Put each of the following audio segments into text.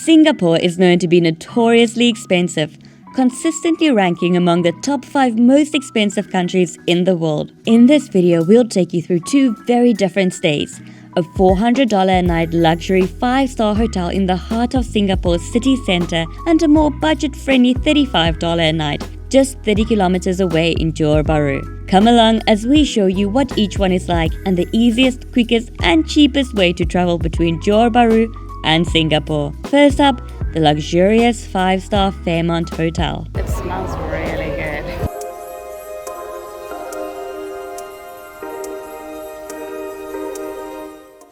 Singapore is known to be notoriously expensive, consistently ranking among the top 5 most expensive countries in the world. In this video, we'll take you through 2 very different stays. A $400 a night luxury 5-star hotel in the heart of Singapore's city centre and a more budget-friendly $35 a night, just 30 kilometers away in Johor Bahru. Come along as we show you what each one is like and the easiest, quickest and cheapest way to travel between Johor Bahru and Singapore. First up, the luxurious 5-star Fairmont Hotel. It smells really good.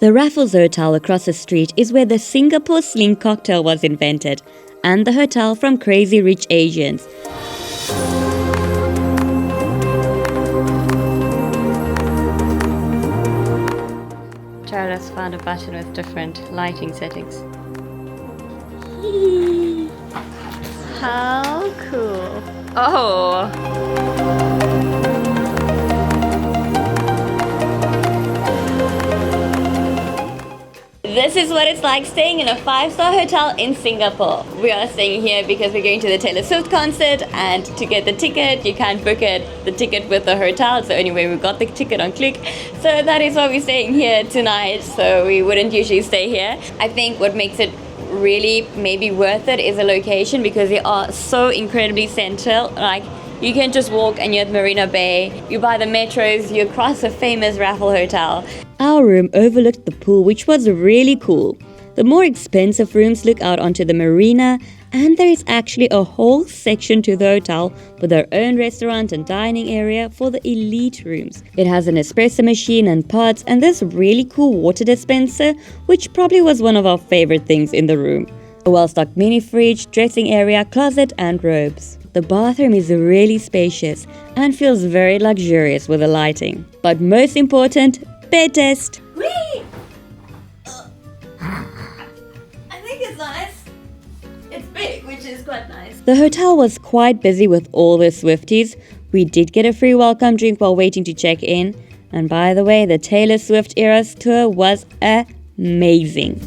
The Raffles Hotel across the street is where the Singapore Sling cocktail was invented, and the hotel from Crazy Rich Asians. Jared has found a button with different lighting settings. How cool! Oh! This is what it's like staying in a 5-star hotel in Singapore. We are staying here because we're going to the Taylor Swift concert, and to get the ticket, you can't book the ticket with the hotel. It's the only way we got the ticket on Click. So that is why we're staying here tonight. So we wouldn't usually stay here. I think what makes it really maybe worth it is a location, because they are so incredibly central. Like, you can just walk and you're at Marina Bay, you buy the metros, you cross the famous Raffles Hotel. Our room overlooked the pool, which was really cool. The more expensive rooms look out onto the marina, and there is actually a whole section to the hotel with their own restaurant and dining area for the elite rooms. It has an espresso machine and pots and this really cool water dispenser, which probably was one of our favorite things in the room. A well-stocked mini fridge, dressing area, closet and robes. The bathroom is really spacious and feels very luxurious with the lighting. But most important, bed test! Whee! I think it's nice. It's big, which is quite nice. The hotel was quite busy with all the Swifties. We did get a free welcome drink while waiting to check in. And by the way, the Taylor Swift Eras tour was amazing.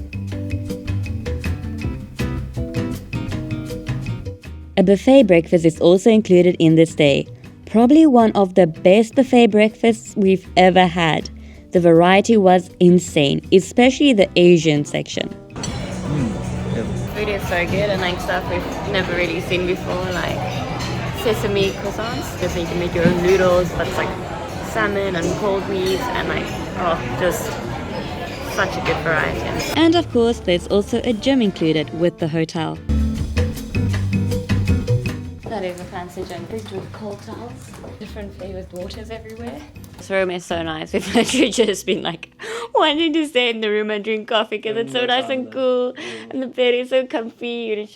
A buffet breakfast is also included in this stay. Probably one of the best buffet breakfasts we've ever had. The variety was insane, especially the Asian section. Food is so good, and like stuff we've never really seen before, like sesame croissants. Just you can make your own noodles, but it's like salmon and cold meat and like, just such a good variety. And of course, there's also a gym included with the hotel. That is a fancy gym, bridge with cold towels, different flavoured waters everywhere. This room is so nice. We've literally just been like wanting to stay in the room and drink coffee because it's so nice and cool, and the bed is so comfy, and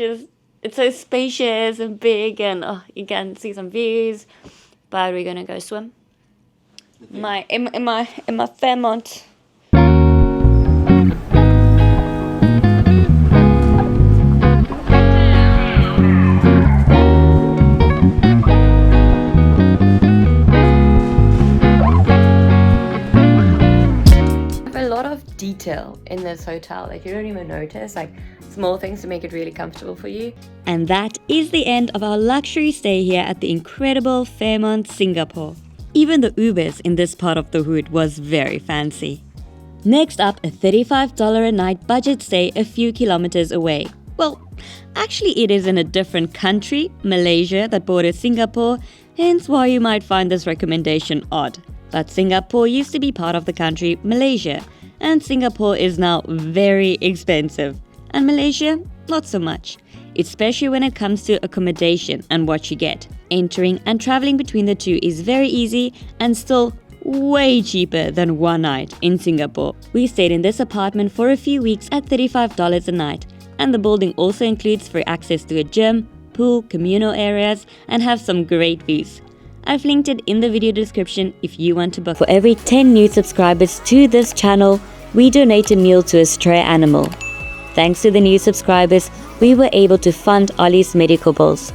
it's so spacious and big, and you can see some views. But we're gonna go swim. In my Fairmont. Detail in this hotel, like you don't even notice, like small things to make it really comfortable for you. And that is the end of our luxury stay here at the incredible Fairmont, Singapore. Even the Ubers in this part of the hood was very fancy. Next up, a $35 a night budget stay a few kilometers away. Well, actually it is in a different country, Malaysia, that borders Singapore, hence why you might find this recommendation odd. But Singapore used to be part of the country Malaysia, and Singapore is now very expensive, and Malaysia not so much, especially when it comes to accommodation and what you get. Entering and traveling between the two is very easy and still way cheaper than one night in Singapore. We stayed in this apartment for a few weeks at $35 a night, and the building also includes free access to a gym, pool, communal areas, and have some great views. I've linked it in the video description if you want to book. For every 10 new subscribers to this channel, we donate a meal to a stray animal. Thanks to the new subscribers, we were able to fund Ollie's medical bills.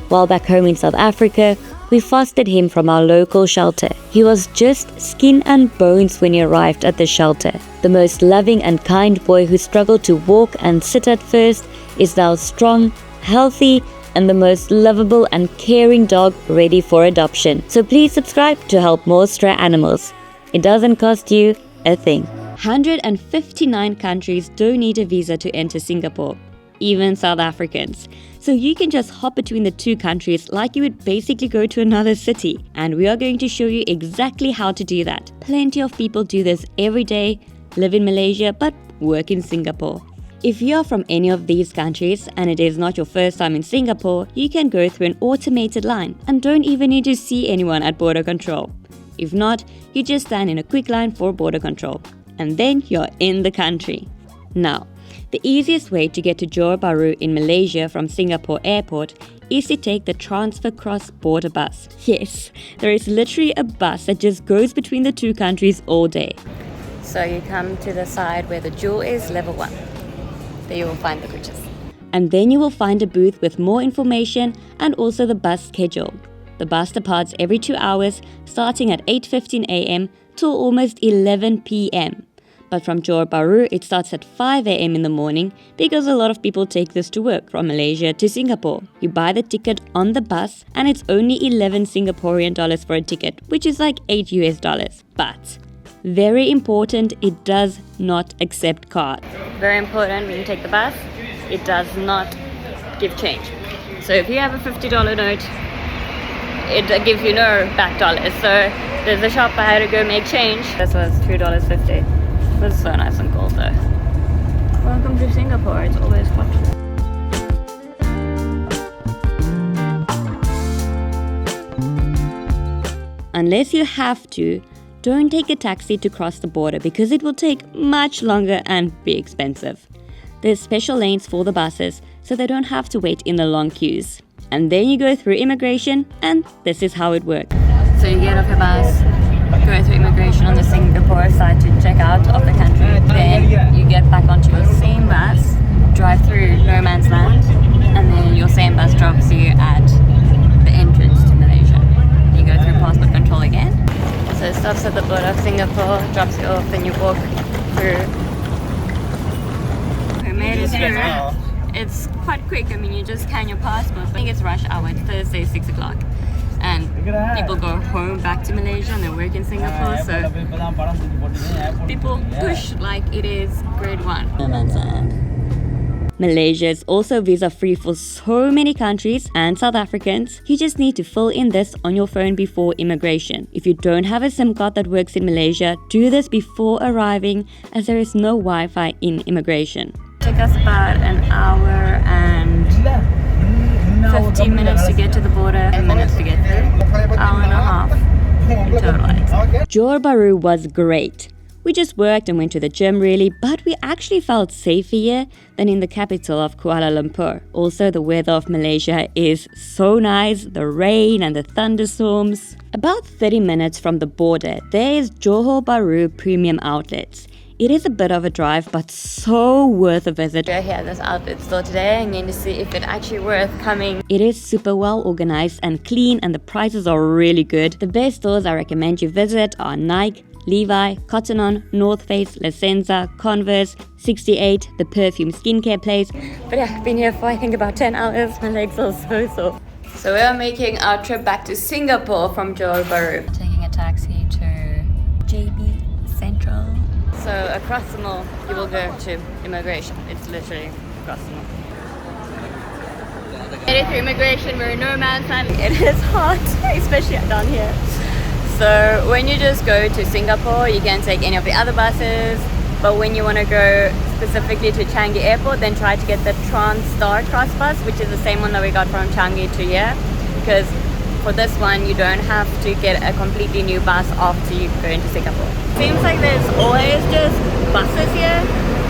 While back home in South Africa, we fostered him from our local shelter. He was just skin and bones when he arrived at the shelter. The most loving and kind boy who struggled to walk and sit at first, is now strong, healthy, and the most lovable and caring dog ready for adoption. So please subscribe to help more stray animals. It doesn't cost you a thing. 159 countries don't need a visa to enter Singapore, even South Africans. So you can just hop between the two countries like you would basically go to another city. And we are going to show you exactly how to do that. Plenty of people do this every day, live in Malaysia, but work in Singapore. If you are from any of these countries and it is not your first time in Singapore, you can go through an automated line and don't even need to see anyone at border control. If not, you just stand in a quick line for border control, and then you're in the country. Now, the easiest way to get to Johor Bahru in Malaysia from Singapore Airport is to take the transfer cross-border bus. Yes, there is literally a bus that just goes between the two countries all day. So you come to the side where the jewel is, level 1. There you will find the bridges. And then you will find a booth with more information and also the bus schedule. The bus departs every 2 hours, starting at 8:15 a.m. till almost 11 p.m. But from Johor Bahru, it starts at 5 a.m. in the morning because a lot of people take this to work from Malaysia to Singapore. You buy the ticket on the bus and it's only 11 Singaporean dollars for a ticket, which is like $8 US. But very important, it does not accept card. Very important when you take the bus, it does not give change. So if you have a $50 note, it gives you no back dollars. So there's a shop I had to go make change. This was $2.50. It was so nice and cold though. Welcome to Singapore, it's always hot. Unless you have to, don't take a taxi to cross the border because it will take much longer and be expensive. There's special lanes for the buses so they don't have to wait in the long queues. And then you go through immigration and this is how it works. So you get off your bus, go through immigration on the Singapore side to check out of the country. Then you get back onto your same bus, drive through no man's land, and then your same bus drops you at the entrance to Malaysia. You go through passport control again. So it stops at the border of Singapore, drops you off, then you walk through. We made it through. It's quite quick. I mean, you just scan your passport. I think it's rush hour. It's Thursday, 6 o'clock. And people go home back to Malaysia and they work in Singapore. So people push like it is grade 1. No man's land. Malaysia is also visa-free for so many countries and South Africans. You just need to fill in this on your phone before immigration. If you don't have a SIM card that works in Malaysia, do this before arriving as there is no Wi-Fi in immigration. It took us about an hour and 15 minutes to get to the border, 10 minutes to get through, hour and a half in total. Johor Bahru was great. We just worked and went to the gym really, but we actually felt safer here than in the capital of Kuala Lumpur. Also, the weather of Malaysia is so nice, the rain and the thunderstorms. About 30 minutes from the border, there is Johor Bahru Premium Outlets. It is a bit of a drive, but so worth a visit. We're here at this outlet store today and going to see if it's actually worth coming. It is super well organized and clean and the prices are really good. The best stores I recommend you visit are Nike, Levi, Cotton On, North Face, La Senza, Converse, 68, the perfume skincare place. But yeah, I've been here for I think about 10 hours. My legs are so sore. So we are making our trip back to Singapore from Johor Bahru. Taking a taxi to JB Central. So across the mall, you will go to immigration. It's literally across the mall. Headed through immigration, we're in no man's land. It is hot, especially down here. So when you just go to Singapore, you can take any of the other buses. But when you want to go specifically to Changi Airport, then try to get the Trans-Star Cross bus, which is the same one that we got from Changi to here. Because for this one, you don't have to get a completely new bus after you go into Singapore. Seems like there's always just buses here.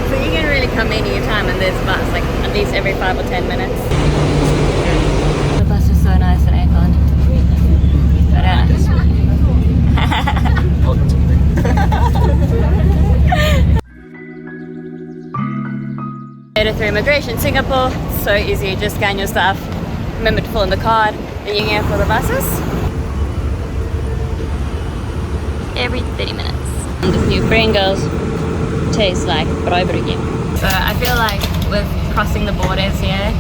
So you can really come any time and there's a bus, like at least every 5 or 10 minutes. The bus is so nice and aircon. Headed through immigration, Singapore, so easy, you just scan your stuff, remember to fill in the card, then you can get for the buses. Every 30 minutes. And this new Pringles tastes like braaibruggie. So I feel like with crossing the borders here.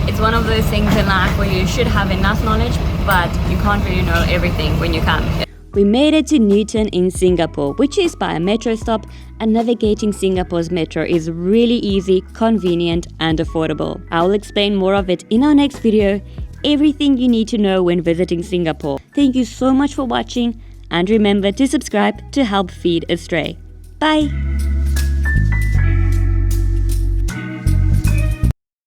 It's one of those things in life where you should have enough knowledge, but you can't really know everything when you come. We made it to Newton in Singapore, which is by a metro stop, and navigating Singapore's metro is really easy, convenient and affordable. I will explain more of it in our next video, everything you need to know when visiting Singapore. Thank you so much for watching, and remember to subscribe to help feed Astray. Bye!